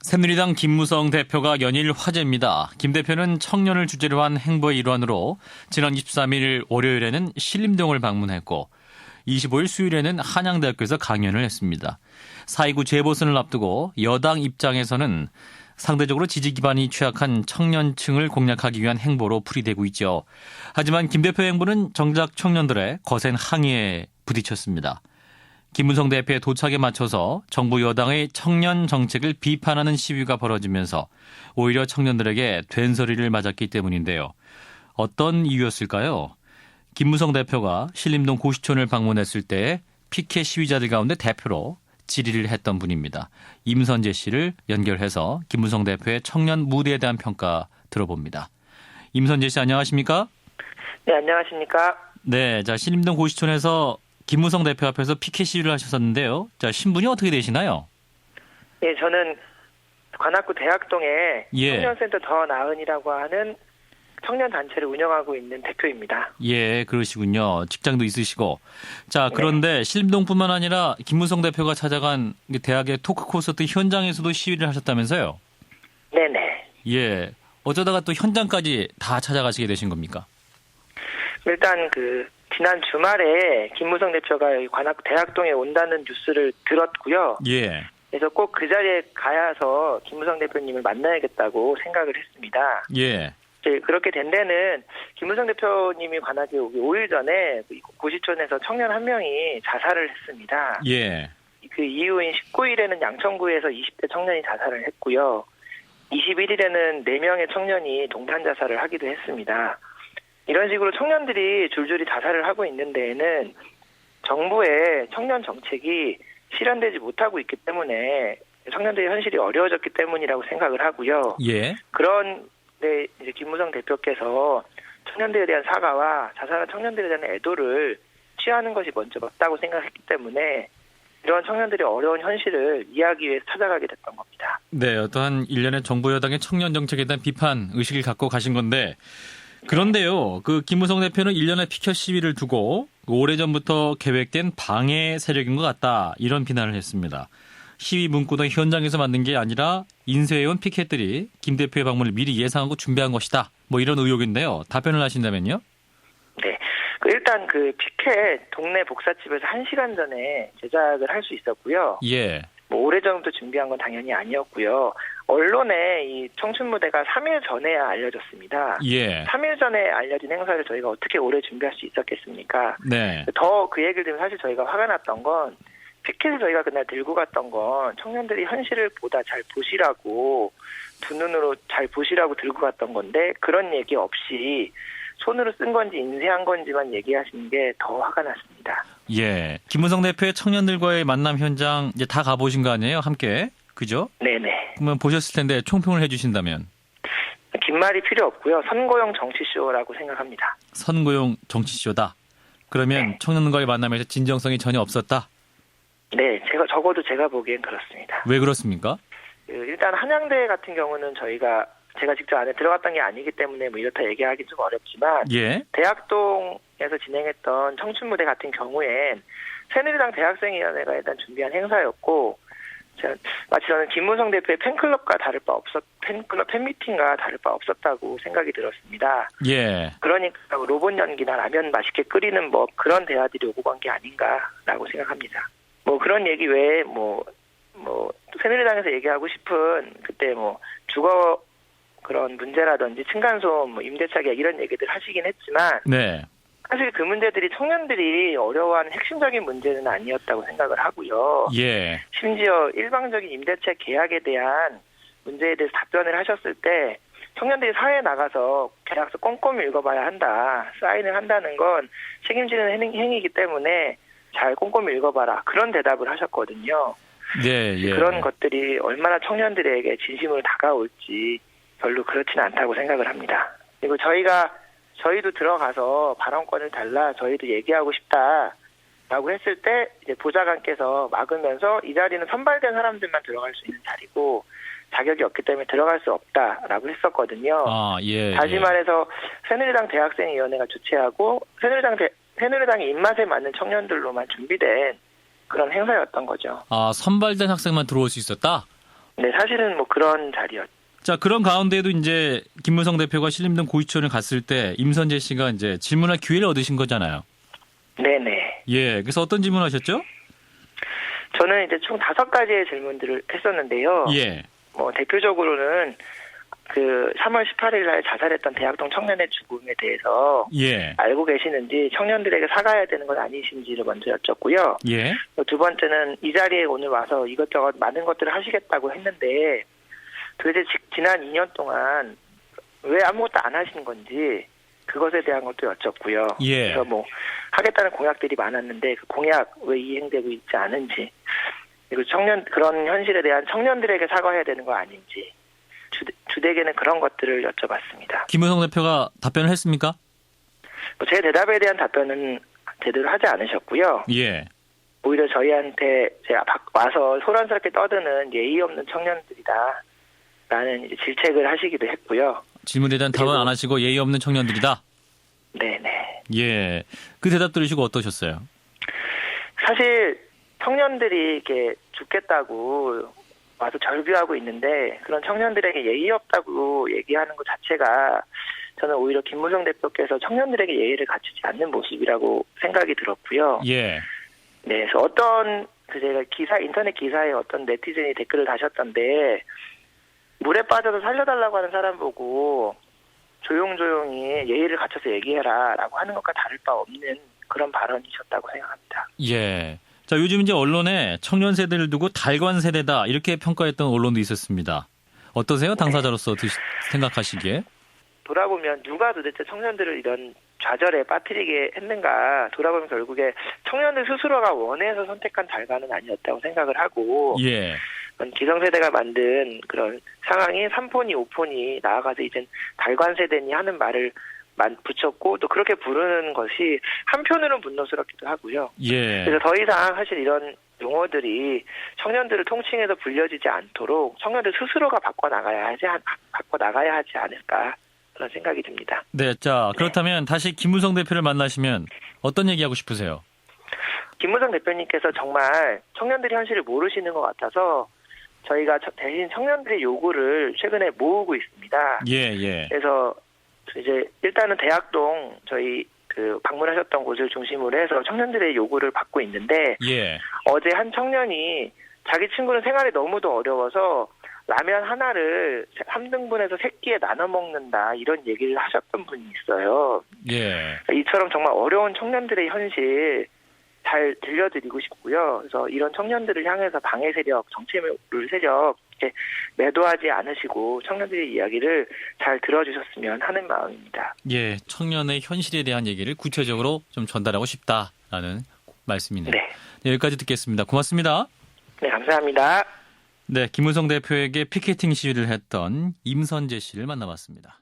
새누리당 김무성 대표가 연일 화제입니다. 김 대표는 청년을 주제로 한 행보의 일환으로 지난 23일 월요일에는 신림동을 방문했고 25일 수요일에는 한양대학교에서 강연을 했습니다. 4.29 재보선을 앞두고 여당 입장에서는 상대적으로 지지 기반이 취약한 청년층을 공략하기 위한 행보로 풀이되고 있죠. 하지만 김 대표의 행보는 정작 청년들의 거센 항의에 부딪혔습니다. 김무성 대표의 도착에 맞춰서 정부 여당의 청년 정책을 비판하는 시위가 벌어지면서 오히려 청년들에게 된소리를 맞았기 때문인데요. 어떤 이유였을까요? 김무성 대표가 신림동 고시촌을 방문했을 때 피켓 시위자들 가운데 대표로 질의를 했던 분입니다. 임선재 씨를 연결해서 김무성 대표의 청년 무대에 대한 평가 들어봅니다. 임선재 씨 안녕하십니까? 네, 안녕하십니까? 네, 자 신림동 고시촌에서 김무성 대표 앞에서 피켓 시위를 하셨었는데요. 자, 신분이 어떻게 되시나요? 예, 저는 관악구 대학동에 청년센터 더 나은이라고 하는 청년 단체를 운영하고 있는 대표입니다. 예, 그러시군요. 직장도 있으시고. 자, 그런데 네. 신림동뿐만 아니라 김무성 대표가 찾아간 대학의 토크 콘서트 현장에서도 시위를 하셨다면서요? 네네. 예, 어쩌다가 또 현장까지 다 찾아가시게 되신 겁니까? 일단 지난 주말에 김무성 대표가 관악구 대학동에 온다는 뉴스를 들었고요. 예. 그래서 꼭 그 자리에 가서 김무성 대표님을 만나야겠다고 생각을 했습니다. 예. 그렇게 된 데는 김무성 대표님이 관악에 오기 5일 전에 고시촌에서 청년 한 명이 자살을 했습니다. 예. 그 이후인 19일에는 양천구에서 20대 청년이 자살을 했고요. 21일에는 4명의 청년이 동반 자살을 하기도 했습니다. 이런 식으로 청년들이 줄줄이 자살을 하고 있는 데에는 정부의 청년 정책이 실현되지 못하고 있기 때문에 청년들의 현실이 어려워졌기 때문이라고 생각을 하고요. 예. 그런데 이제 김무성 대표께서 청년들에 대한 사과와 자살한 청년들에 대한 애도를 취하는 것이 먼저 맞다고 생각했기 때문에 이런 청년들의 어려운 현실을 이해하기 위해서 찾아가게 됐던 겁니다. 네, 어떠한 일련의 정부 여당의 청년 정책에 대한 비판 의식을 갖고 가신 건데 그런데요, 김무성 대표는 일련의 피켓 시위를 두고 오래전부터 계획된 방해 세력인 것 같다 이런 비난을 했습니다. 시위 문구도 현장에서 만든 게 아니라 인쇄해온 피켓들이 김 대표의 방문을 미리 예상하고 준비한 것이다. 뭐 이런 의혹인데요. 답변을 하신다면요? 네. 일단 피켓 동네 복사집에서 1시간 전에 제작을 할 수 있었고요. 예. 오래전부터 준비한 건 당연히 아니었고요. 언론에 이 청춘무대가 3일 전에야 알려졌습니다. 예. 3일 전에 알려진 행사를 저희가 어떻게 오래 준비할 수 있었겠습니까? 네. 더 그 얘기를 들으면 사실 저희가 화가 났던 건 피켓을 저희가 그날 들고 갔던 건 청년들이 현실을 보다 잘 보시라고 두 눈으로 잘 보시라고 들고 갔던 건데 그런 얘기 없이 손으로 쓴 건지 인쇄한 건지만 얘기하시는 게 더 화가 났습니다. 예. 김무성 대표의 청년들과의 만남 현장 이제 다 가보신 거 아니에요? 함께. 그죠? 네네. 그러면 보셨을 텐데 총평을 해주신다면? 긴 말이 필요 없고요. 선거용 정치쇼라고 생각합니다. 선거용 정치쇼다. 그러면 네. 청년들과의 만남에서 진정성이 전혀 없었다? 네. 적어도 제가 보기엔 그렇습니다. 왜 그렇습니까? 일단 한양대 같은 경우는 제가 직접 안에 들어갔던 게 아니기 때문에 이렇다 얘기하기 좀 어렵지만 예. 대학동에서 진행했던 청춘무대 같은 경우엔 새누리당 대학생위원회가 일단 준비한 행사였고 마치 저는 김무성 대표의 팬클럽과 다를 바 팬클럽 팬미팅과 다를 바 없었다고 생각이 들었습니다. 예. 그러니까 로봇 연기나 라면 맛있게 끓이는 법 그런 대화들이 오고 간 게 아닌가라고 생각합니다. 그런 얘기 외에 새누리당에서 얘기하고 싶은 그때 주거 그런 문제라든지 층간소음, 임대차 계약 이런 얘기들 하시긴 했지만 네. 사실 그 문제들이 청년들이 어려워하는 핵심적인 문제는 아니었다고 생각을 하고요. 예. 심지어 일방적인 임대차 계약에 대한 문제에 대해서 답변을 하셨을 때 청년들이 사회에 나가서 계약서 꼼꼼히 읽어봐야 한다. 사인을 한다는 건 책임지는 행위이기 때문에 잘 꼼꼼히 읽어봐라. 그런 대답을 하셨거든요. 네, 예. 그런 것들이 얼마나 청년들에게 진심으로 다가올지 별로 그렇지는 않다고 생각을 합니다. 그리고 저희도 들어가서 발언권을 달라 저희도 얘기하고 싶다라고 했을 때 이제 보좌관께서 막으면서 이 자리는 선발된 사람들만 들어갈 수 있는 자리고 자격이 없기 때문에 들어갈 수 없다라고 했었거든요. 예. 다시 말해서 새누리당 대학생위원회가 주최하고 새누리당의 입맛에 맞는 청년들로만 준비된 그런 행사였던 거죠. 선발된 학생만 들어올 수 있었다? 네, 사실은 뭐 그런 자리였죠. 자, 그런 가운데에도 이제 김무성 대표가 신림동 고시촌을 갔을 때 임선재 씨가 이제 질문할 기회를 얻으신 거잖아요. 네네. 예, 그래서 어떤 질문하셨죠? 저는 이제 총 5가지의 질문들을 했었는데요. 예, 뭐 대표적으로는 그 3월 18일 날 자살했던 대학동 청년의 죽음에 대해서 예, 알고 계시는지, 청년들에게 사과해야 되는 건 아니신지를 먼저 여쭙고요. 예, 두 번째는 이 자리에 오늘 와서 이것저것 많은 것들을 하시겠다고 했는데 도대체 지난 2년 동안 왜 아무것도 안 하신 건지 그것에 대한 것도 여쭙고요. 예. 그래서 뭐 하겠다는 공약들이 많았는데 그 공약 왜 이행되고 있지 않은지, 그리고 그런 현실에 대한 청년들에게 사과해야 되는 거 아닌지, 주되게는 그런 것들을 여쭤봤습니다. 김무성 대표가 답변을 했습니까? 제 대답에 대한 답변은 제대로 하지 않으셨고요. 예, 오히려 저희한테 제가 와서 소란스럽게 떠드는 예의 없는 청년들이다 라는 이제 질책을 하시기도 했고요. 질문에 대한 답은 안 하시고 예의 없는 청년들이다. 네네. 예, 그 대답 들으시고 어떠셨어요? 사실 청년들이 이렇게 죽겠다고 와서 절규하고 있는데 그런 청년들에게 예의 없다고 얘기하는 것 자체가 저는 오히려 김무성 대표께서 청년들에게 예의를 갖추지 않는 모습이라고 생각이 들었고요. 예, 네, 그래서 제가 인터넷 기사에 어떤 네티즌이 댓글을 다셨던데, 물에 빠져서 살려달라고 하는 사람 보고 조용조용히 예의를 갖춰서 얘기해라 라고 하는 것과 다를 바 없는 그런 발언이셨다고 생각합니다. 예. 자, 요즘 이제 언론에 청년 세대를 두고 달관 세대다 이렇게 평가했던 언론도 있었습니다. 어떠세요? 당사자로서 생각하시기에? 돌아보면 누가 도대체 청년들을 이런 좌절에 빠뜨리게 했는가 돌아보면 결국에 청년들 스스로가 원해서 선택한 달관은 아니었다고 생각을 하고, 예, 기성세대가 만든 그런 상황이 3폰이 5폰이 나아가서 이젠 달관 세대니 하는 말을 붙였고, 또 그렇게 부르는 것이 한편으로는 분노스럽기도 하고요. 예. 그래서 더 이상 사실 이런 용어들이 청년들을 통칭해서 불려지지 않도록 청년들 스스로가 바꿔나가야 하지 않을까 그런 생각이 듭니다. 네, 자, 그렇다면 다시 김무성 대표를 만나시면 어떤 얘기하고 싶으세요? 김무성 대표님께서 정말 청년들의 현실을 모르시는 것 같아서 저희가 대신 청년들의 요구를 최근에 모으고 있습니다. 예, 예. 그래서 이제 일단은 대학동 저희 그 방문하셨던 곳을 중심으로 해서 청년들의 요구를 받고 있는데, 예. 어제 한 청년이 자기 친구는 생활이 너무도 어려워서 라면 하나를 3등분해서 3끼에 나눠 먹는다 이런 얘기를 하셨던 분이 있어요. 예. 이처럼 정말 어려운 청년들의 현실 잘 들려드리고 싶고요. 그래서 이런 청년들을 향해서 방해 세력, 정치물 세력 이렇게 매도하지 않으시고 청년들의 이야기를 잘 들어주셨으면 하는 마음입니다. 예, 청년의 현실에 대한 얘기를 구체적으로 좀 전달하고 싶다라는 말씀이네요. 네. 네, 여기까지 듣겠습니다. 고맙습니다. 네, 감사합니다. 네, 김무성 대표에게 피켓팅 시위를 했던 임선재 씨를 만나봤습니다.